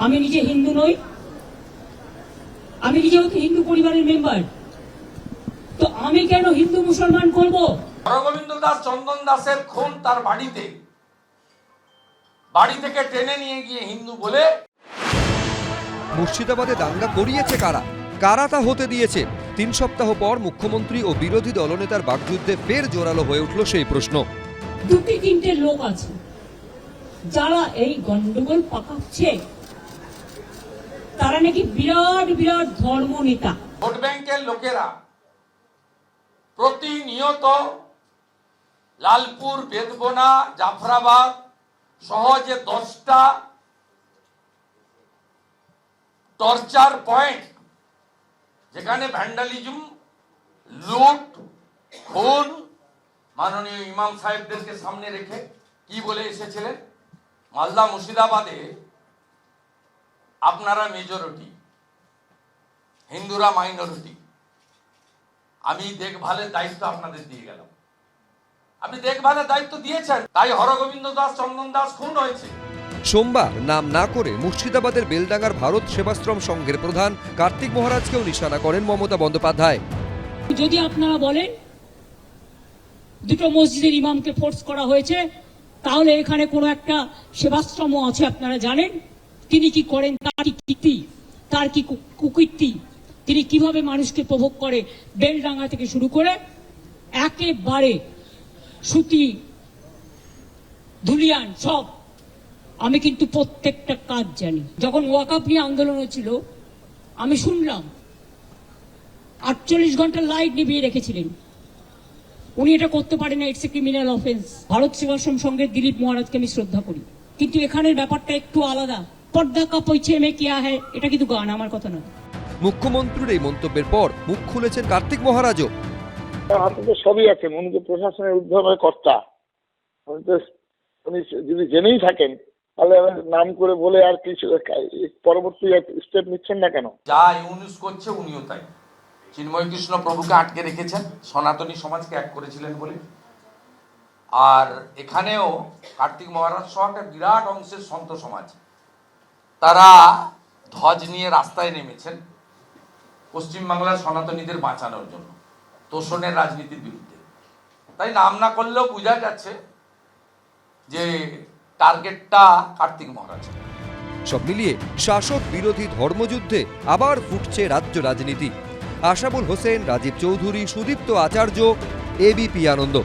আমি নিজে হিন্দু নই, আমি নিজেও তো হিন্দু পরিবারের মেম্বার, তো আমি কেন হিন্দু মুসলমান করব? হরগোবিন্দ দাস চন্দন দাসের খুন তার বাড়ি থেকে টেনে নিয়ে গিয়ে হিন্দু বলে। মুর্শিদাবাদে দাঙ্গা করিয়েছে কারা, কারা তা হতে দিয়েছে? 3 সপ্তাহ পর মুখ্যমন্ত্রী ও বিরোধী দলনেতার বাগযুদ্ধে ফের জোরালো হয়ে উঠল সেই প্রশ্ন। 2-3টে লোক আছে যারা এই গন্ডগোল পাকাচ্ছে, তারা নাকি বিরাট বিরাট ধর্ম নেতা। ভোট ব্যাংকের লোকেরা প্রতিনিয়ত লালপুর, বেদবোনা, জাফরাবাদ সহ যে 10টা টর্চার পয়েন্ট যেখানে ভ্যান্ডালিজম, লুট, খুন, মাননীয় ইমাম সাহেবদেরকে সামনে রেখে কি বলে এসেছিলেন, মালদা মুর্শিদাবাদে আপনারা মেজরিটি, হিন্দুরা মাইনরিটি, আমি দেখভালের দায়িত্ব আপনাদের দিয়ে গেলাম। আপনি দেখভালের দায়িত্ব দিয়েছেন, তাই হরগোবিন্দ দাস চন্দন দাস খুন হয়েছে। সোমবার নাম না করে মুর্শিদাবাদের বেলডাঙ্গার ভারত সেবাশ্রম সংঘের প্রধান কার্তিক মহারাজকেও নিশানা করেন মমতা বন্দ্যোপাধ্যায়। যদি আপনারা বলেন 2টো মসজিদের ইমামকে ফোর্স করা হয়েছে, তাহলে এখানে কোনো একটা সেবাশ্রম আছে, আপনারা জানেন তিনি কি করেন, তার কি কুকীর্তি, তিনি কিভাবে মানুষকে প্রভোগ করে, বেলডাঙ্গা থেকে শুরু করে একেবারে সুতি, ধুলিয়ান সব। আমি কিন্তু প্রত্যেকটা কাজ জানি। যখন ওয়াকআপ নিয়ে আন্দোলন হয়েছিল, আমি শুনলাম 48 ঘন্টা লাইট নিভিয়ে রেখেছিলেন। উনি এটা করতে পারেন না, it's a criminal offence. Bharat Sevashram সংঘের দিলীপ মহারাজকে আমি শ্রদ্ধা করি, কিন্তু এখানের ব্যাপারটা একটু আলাদা। পর্দা কা পৌঁছে মে কিয়া হ্যায়, এটা কিন্তু গান, আমার কথা নয়। মুখ্যমন্ত্রীর এই মন্তব্যের পর মুখ খুলেছেন কার্তিক মহারাজও। হাতে তো সবই আছেন, উনি তো প্রশাসনের ঊর্ধ্বতন কর্তা। উনি যদি জেনেই থাকেন তাহলে নাম করে বলে আর কিছু পরবর্তী স্টেপ নিচ্ছেন না কেন? যা ইউনুস করছে উনিও তাই। চিন্ময় কৃষ্ণ প্রভুকে আটকে রেখেছেন, সনাতনী সমাজকে এক করেছিলেন বলে। আর এখানেও কার্তিক মহারাজ সহ একটা বিরাট অংশের সন্ত সমাজ, তারা ধ্বজ নিয়ে রাস্তায় নেমেছেন পশ্চিমবাংলার সনাতনীদের বাঁচানোর জন্য, তোষণের রাজনীতির বিরুদ্ধে। তাই নাম না করলেও বোঝা যাচ্ছে যে টার্গেটটা কার্তিক মহারাজ। সব মিলিয়ে শাসক বিরোধী ধর্মযুদ্ধে আবার ফুটছে রাজ্য রাজনীতি। আশাবুল হোসেন, রাজীব চৌধুরী, সুদীপ্ত আচার্য, এবিপি আনন্দ।